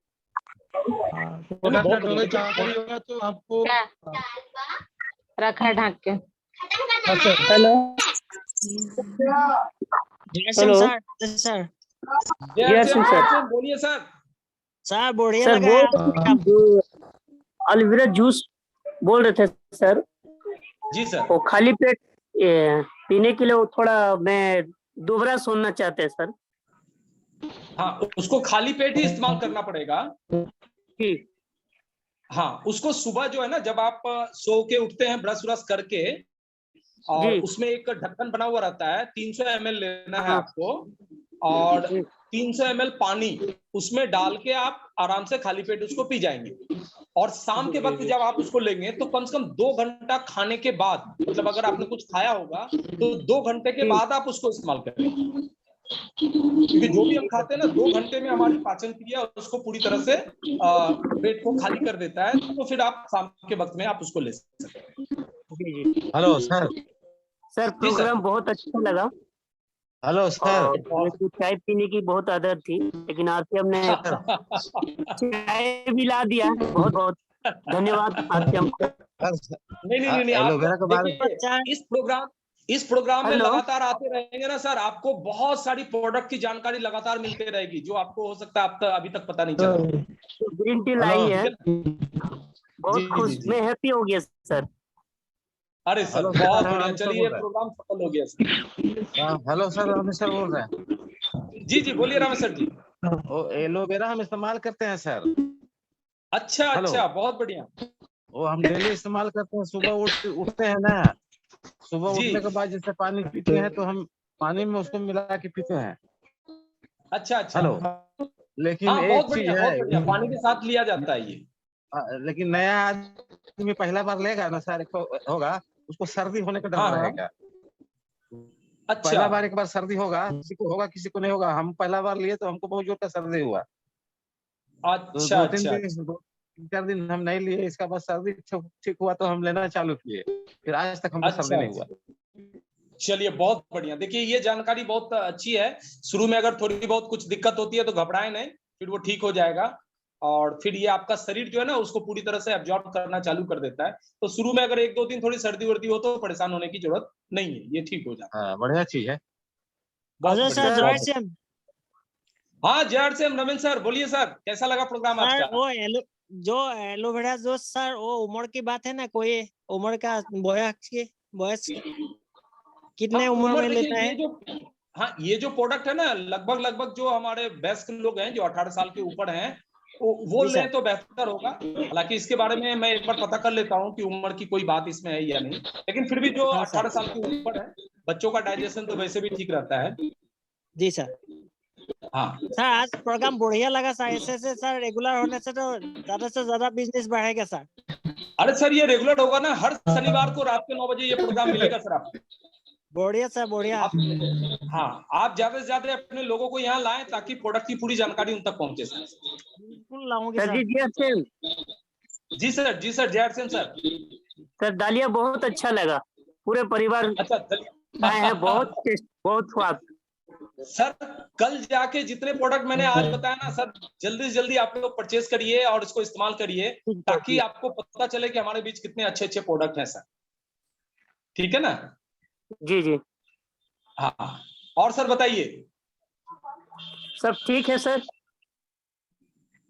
प्रोडक्ट का नॉलेज जानकारी होगा तो आपको रखा ढक के। हेलो हेलो सर, बोलिए सर। सर बढ़िया सर लगा वो जो एलोवेरा जूस बोल रहे थे सर, जी सर। वो खाली पेट पीने के लिए वो थोड़ा मैं दोबारा सुनना चाहते हैं सर। हाँ, उसको खाली पेट ही इस्तेमाल करना पड़ेगा। ठीक। हाँ, उसको सुबह जो है ना, जब आप सो के उठते हैं ब्रश व्रश करके, और जी। उसमें एक ढक्कन बना हुआ रहता है, 300 ml लेना है हाँ। आपको, और जी। 300 ml पानी उसमें डाल के आप आराम से खाली पेट उसको पी जाएंगे। और शाम के वक्त जब आप उसको लेंगे तो कम से कम 2 घंटा खाने के बाद, मतलब अगर आपने कुछ खाया होगा तो 2 घंटे के बाद आप उसको इस्तेमाल करें, क्योंकि जो भी हम खाते हैं ना 2 घंटे में हमारी पाचन क्रिया उसको पूरी तरह से पेट को खाली कर देता है, तो फिर आप शाम के वक्त में आप उसको ले सकते हैं। Hello sir. सर प्रोग्राम बहुत अच्छा लगा। Hello sir. मेरे को चाय पीने की बहुत आदत थी, लेकिन आरती हमने चाय भी ला दिया। बहुत बहुत धन्यवाद आरती हमको। नहीं, एलोवेरा के आप बारे देखिए, इस प्रोग्राम में हेलो। लगातार आते रहेंगे ना सर, आपको बहुत सारी प्रोडक्ट की जानकारी लगातार मिलते रहेगी, जो आपको हो सकता है आप अभी तक पता नहीं चला। ग्रीन टी लाई है, बहुत जी, खुश, जी, जी। मैं हैप्पी हो गया सर। अरे सर हेलो बहुत सर, बढ़िया, हम सर चलिए बोल रहे प्रोग्राम सफल हो गया सर। हैं। हेलो सर, हम सर बोल रहे हैं। जी जी, बोलिए रामेश सर जी। वो एलोवेरा हम इस्तेमाल करते हैं सर। अच्छा हेलो। अच्छा, बहुत बढ़िया। वो हम डेली इस्तेमाल करते हैं। सुबह उठते हैं ना, सुबह जी। उठने के बाद जैसे पानी पीते हैं तो हम पानी में उसको मिला के पीते हैं। अच्छा अच्छा। हेलो। लेकिन हाँ, एक बहुत चीज बढ़िया, है, बहुत बढ़िया, पानी के साथ लिया जाता है ये। लेकिन नया आदमी पहला बार लेगा ना सर, होगा उसको सर्दी होने का डर हाँ हाँ। रहेगा। अच्छा पहला बार एक बार सर्दी होगा, किसी को होगा किसी को नहीं होगा। हम पहला बार लिए तो हमको बहुत जोर का सर्दी हुआ। तो अच्छा अच्छा। 2-3 दिन हम नहीं लिए, इसका बाद सर्दी ठीक हुआ तो हम लेना चालू किए, फिर आज तक हमको सर्दी अच्छा नहीं हुआ। चलिए बहुत बढ़िया। देखिए ये जानकारी बहुत अच्छी है। शुरू में अगर थोड़ी बहुत कुछ दिक्कत होती है तो घबराएं नहीं, फिर वो ठीक हो जाएगा, और फिर ये आपका शरीर जो है ना उसको पूरी तरह से एब्जॉर्ब करना चालू कर देता है। तो शुरू में अगर 1-2 दिन थोड़ी सर्दी वर्दी हो तो परेशान होने की जरूरत नहीं है, ये ठीक हो जाता है। हाँ, बढ़िया चीज है। बहुत अजय बढ़िया, सर बहुत जय श्याम। हाँ जय श्याम। रमेश सर बोलिए सर, कैसा लगा प्रोग्राम आज सर का? वो जो एलोवेरा जो सर, वो उम्र की बात है ना, कोई उम्र का बॉयस कितने हाँ, उम्र उम्र में देखिए, लेता है? ये जो प्रोडक्ट है ना, लगभग जो हमारे वयस्क लोग हैं जो 18 साल के ऊपर हैं वो जी सर। लें तो बेहतर होगा। हालांकि इसके बारे में मैं एक बार पता कर लेता हूँ कि उम्र की कोई बात इसमें है या नहीं, लेकिन फिर भी जो हाँ सर। 18 साल के ऊपर है, बच्चों का डाइजेशन तो वैसे भी ठीक रहता है। जी सर। हाँ सर आज प्रोग्राम बढ़िया लगा सर, ऐसे से सर रेगुलर होने से तो ज्यादा से ज्यादा बिजनेस बढ़ेगा सर। अरे सर ये रेगुलर होगा ना, हर शनिवार को रात के 9 बजे ये प्रोग्राम मिलेगा सर आपको। बढ़िया सर, बढ़िया। हाँ, आप ज्यादा से ज्यादा अपने लोगों को यहाँ लाएं ताकि प्रोडक्ट की पूरी जानकारी उन तक पहुंचे सर। बिल्कुल लाऊंगी सर सर। जी जय श्याम। जी सर जय सिंह सर। सर दालिया बहुत अच्छा लगा, पूरे परिवार अच्छा खाए हैं, बहुत टेस्ट, बहुत स्वाद। सर कल जाके जितने प्रोडक्ट मैंने आज बताया ना सर, जल्दी से जल्दी आप लोग परचेज करिए और इसको इस्तेमाल करिए, ताकि आपको पता चले कि हमारे बीच कितने अच्छे अच्छे प्रोडक्ट हैं सर। ठीक है ना? जी जी। हाँ, और सर बताइए। सब ठीक है सर।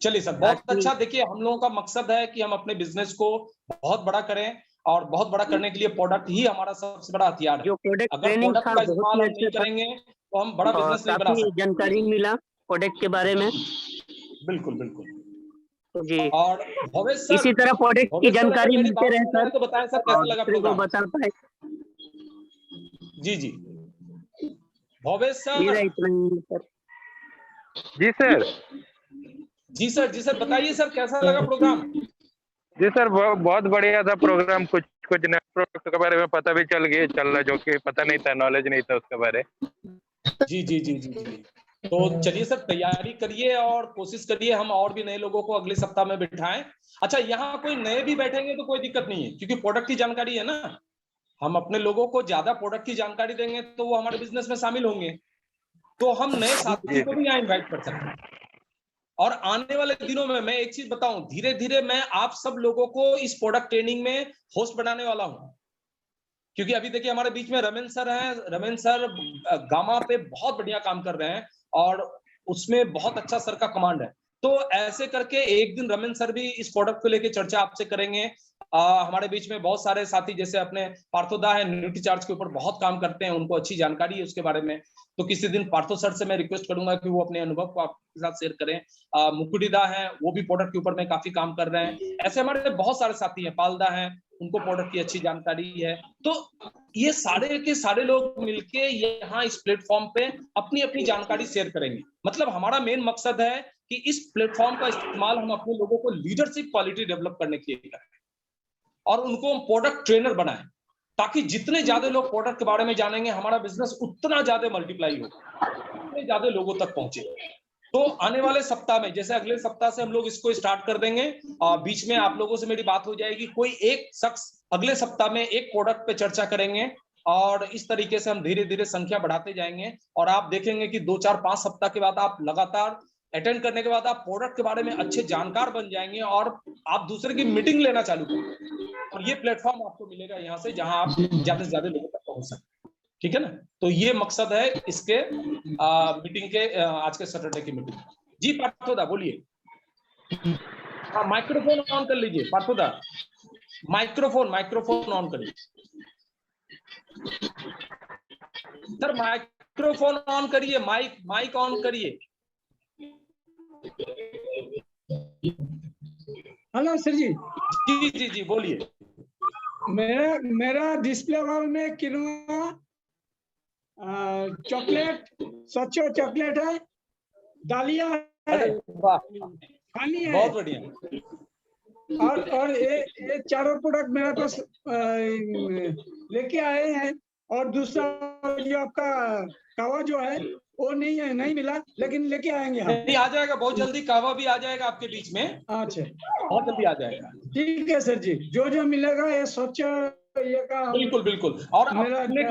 चलिए सर, बहुत अच्छा। देखिए हम लोगों का मकसद है कि हम अपने बिजनेस को बहुत बड़ा करें, और बहुत बड़ा करने के लिए प्रोडक्ट ही हमारा सबसे बड़ा हथियार है। जो प्रोडक्ट अगर ट्रेनिंग प्रोडक्ट था का बहुत इस्तेमाल ही हम नहीं अच्छा था, करेंगे तो हम बड़ा और बिजनेस नहीं बना काफी सकते। जानकारी मिला प्रोडक्ट के बारे में। बिल्कुल बिल्कुल। जी, और भवेश सर, इसी तरह प्रोडक्ट की अगर जानकारी मेरी मिलते बात रहे सुन रहे सर, हैं तो बताएं सर कैसा और लगा दूसरे को प्रोग्राम? बता पाए। जी भवेश मेरा सर। इतना ही है सर। जी सर। जी सर बताइए सर, कैसा लगा प्रोग्राम? जी सर, बहुत बढ़िया था प्रोग्राम। कुछ नए प्रोडक्ट के बारे में पता भी चल रहा, जो कि पता नहीं था, नॉलेज नहीं था उसके बारे। जी। तो चलिए सर, तैयारी करिए और कोशिश करिए हम और भी नए लोगों को अगले सप्ताह में बिठाएं। अच्छा, यहाँ कोई नए भी बैठेंगे तो कोई दिक्कत नहीं है, क्योंकि प्रोडक्ट की जानकारी है ना। हम अपने लोगों को ज्यादा प्रोडक्ट की जानकारी देंगे तो वो हमारे बिजनेस में शामिल होंगे, तो हम नए साथियों को भी यहाँ इन्वाइट कर सकते हैं। और आने वाले दिनों में मैं एक चीज बताऊं, धीरे धीरे मैं आप सब लोगों को इस प्रोडक्ट ट्रेनिंग में होस्ट बनाने वाला हूं, क्योंकि अभी देखिए हमारे बीच में रमेश सर हैं। रमेश सर गामा पे बहुत बढ़िया काम कर रहे हैं और उसमें बहुत अच्छा सर का कमांड है। तो ऐसे करके एक दिन रमन सर भी इस प्रोडक्ट को लेके चर्चा आपसे करेंगे। हमारे बीच में बहुत सारे साथी जैसे अपने पार्थोदा है, न्यूट्रीचार्ज के ऊपर बहुत काम करते हैं, उनको अच्छी जानकारी है उसके बारे में, तो किसी दिन पार्थो सर से मैं रिक्वेस्ट करूंगा कि वो अपने अनुभव को आपके साथ शेयर करें। मुकुटिदा है, वो भी प्रोडक्ट के ऊपर में काफी काम कर रहे हैं। ऐसे हमारे बहुत सारे साथी हैं, पालदा हैं, उनको प्रोडक्ट की अच्छी जानकारी है। तो ये सारे के सारे लोग मिलके यहाँ इस प्लेटफॉर्म पे अपनी अपनी जानकारी शेयर करेंगे। मतलब हमारा मेन मकसद है कि इस प्लेटफॉर्म का इस्तेमाल हम अपने लोगों को लीडरशिप क्वालिटी डेवलप करने के लिए करें और उनको हम प्रोडक्ट ट्रेनर बनाएं, ताकि जितने ज्यादा लोग प्रोडक्ट के बारे में जानेंगे हमारा बिजनेस उतना ज्यादा मल्टीप्लाई होगा, उतने ज्यादा लोगों तक पहुंचे। तो आने वाले सप्ताह में, जैसे अगले सप्ताह से हम लोग इसको स्टार्ट कर देंगे और बीच में आप लोगों से मेरी बात हो जाएगी, कोई एक शख्स अगले सप्ताह में एक प्रोडक्ट पे चर्चा करेंगे और इस तरीके से हम धीरे धीरे संख्या बढ़ाते जाएंगे। और आप देखेंगे कि 2, 4, 5 सप्ताह के बाद आप लगातार अटेंड करने के बाद आप प्रोडक्ट के बारे में अच्छे जानकार बन जाएंगे और आप दूसरे की मीटिंग लेना चालू करेंगे और ये प्लेटफॉर्म आपको मिलेगा यहाँ से, जहां आप ज्यादा से ज्यादा लोगों तक पहुंच सकते हैं। ठीक है ना? तो ये मकसद है इसके मीटिंग के, आज के सैटरडे की मीटिंग। जी पार्थोदा बोलिए। हाँ, माइक्रोफोन ऑन कर लीजिए पार्थोदा, माइक्रोफोन ऑन करिए सर, माइक्रोफोन ऑन करिए, माइक ऑन करिए। हेलो सर जी। जी बोलिए। मेरा डिस्प्ले वॉल में किनोआ चॉकलेट, सच्चो चॉकलेट है, दालिया है, खानी है, बहुत बढ़िया। और ये चारों प्रोडक्ट मेरे पास लेके आए हैं। और दूसरा ये आपका कावा जो है वो नहीं मिला, लेकिन लेके आएंगे हम। नहीं, आ जाएगा बहुत जल्दी, कावा भी आ जाएगा आपके बीच में। अच्छा, बहुत जल्दी आ जाएगा। ठीक है सर जी, जो मिलेगा ये स्वच्छ ये का बिल्कुल। और अपने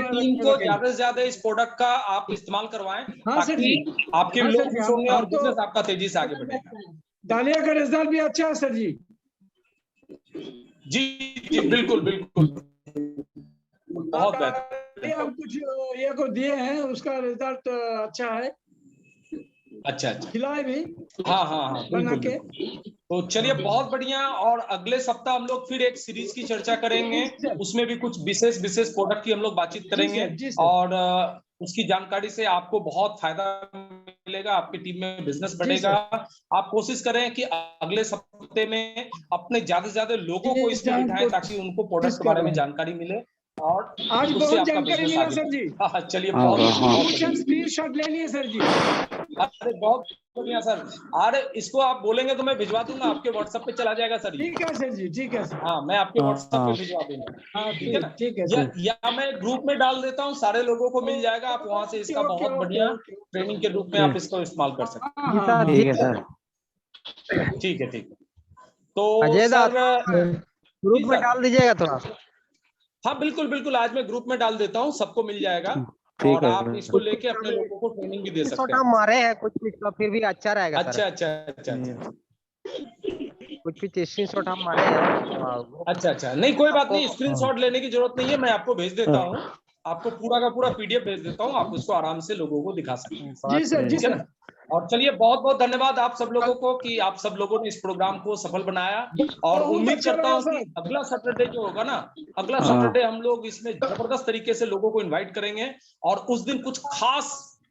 टीम को ज्यादा से ज्यादा इस प्रोडक्ट का आप इस्तेमाल करवाएं, ताकि आपके लोग खुश होंगे और बिजनेस आपका तेजी से आगे बढ़ेगा। दालिया का रिजल्ट भी अच्छा है सर जी। जी बिल्कुल बहुत बेहतर। हम कुछ ये को दिए हैं, उसका रिजल्ट अच्छा है। अच्छा खिलाए भी। हाँ बना के। तो चलिए बहुत बढ़िया। और अगले सप्ताह हम लोग फिर एक सीरीज की चर्चा करेंगे, उसमें भी कुछ विशेष प्रोडक्ट की हम लोग बातचीत करेंगे और उसकी जानकारी से आपको बहुत फायदा मिलेगा, आपकी टीम में बिजनेस बढ़ेगा। आप कोशिश करें कि अगले सप्ताह में अपने ज्यादा से ज्यादा लोगों को इसमें बिठाएं, ताकि उनको प्रोडक्ट के बारे में जानकारी मिले और आज बहुत जानकारी मिला सर जी। चलिए बहुत स्क्रीनशॉट ले लिए सर जी। अरे बहुत बढ़िया सर। अरे इसको आप बोलेंगे तो मैं भिजवा दूंगा, आपके व्हाट्सएप पे चला जाएगा सर। ठीक है सर जी, ठीक है सर। हाँ, मैं आपके व्हाट्सएप पे भिजवा दूंगा। ठीक है ना? ठीक है सर। या मैं ग्रुप में डाल देता हूँ, सारे लोगों को मिल जाएगा, आप वहाँ से इसका बहुत बढ़िया ट्रेनिंग के रूप में आप इसको इस्तेमाल कर सकते हैं। ठीक है सर। ठीक है। तो सर ग्रुप में डाल दीजिएगा थोड़ा। हाँ बिल्कुल, आज मैं ग्रुप में डाल देता हूँ, सबको मिल जाएगा और आप इसको लेके अपने लोगों को ट्रेनिंग भी दे सकते हैं। मारे हैं कुछ तो फिर भी अच्छा रहेगा। अच्छा। कुछ स्क्रीनशॉट हम मारे हैं। अच्छा, नहीं कोई बात नहीं, स्क्रीनशॉट लेने की जरूरत नहीं है, मैं आपको भेज देता हूँ, आपको पूरा का पूरा पीडीएफ भेज देता हूँ, आप उसको आराम से लोगों को दिखा सकते हैं। जी सर। और चलिए बहुत धन्यवाद आप सब लोगों को कि आप सब लोगों ने इस प्रोग्राम को सफल बनाया। और उम्मीद करता हूँ कि अगला सैटरडे जो होगा ना, अगला सैटरडे हम लोग इसमें जबरदस्त तरीके से लोगों को इनवाइट करेंगे और उस दिन कुछ खास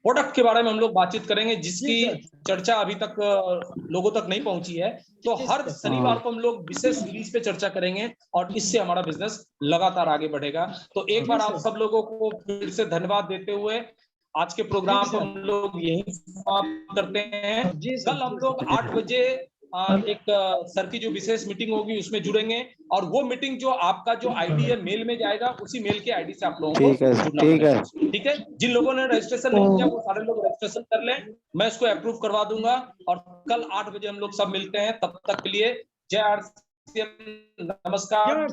प्रोडक्ट के बारे में हम लोग बातचीत करेंगे, जिसकी चर्चा अभी तक लोगों तक नहीं पहुंची है। तो हर शनिवार को हम लोग विशेष सीरीज पे चर्चा करेंगे और इससे हमारा बिजनेस लगातार आगे बढ़ेगा। तो एक बार आप सब लोगों को फिर से धन्यवाद देते हुए आज के प्रोग्राम को हम लोग यही समाप्त करते हैं। कल हम लोग 8 बजे एक सर की जो विशेष मीटिंग होगी उसमें जुड़ेंगे और वो मीटिंग जो आपका जो आईडी है मेल में जाएगा, उसी मेल के आईडी से आप लोगों को ठीक है। जिन लोगों ने रजिस्ट्रेशन नहीं किया वो सारे लोग रजिस्ट्रेशन कर लें, मैं इसको अप्रूव करवा दूंगा और कल 8 बजे हम लोग सब मिलते हैं। तब तक के लिए जय RCM, नमस्कार।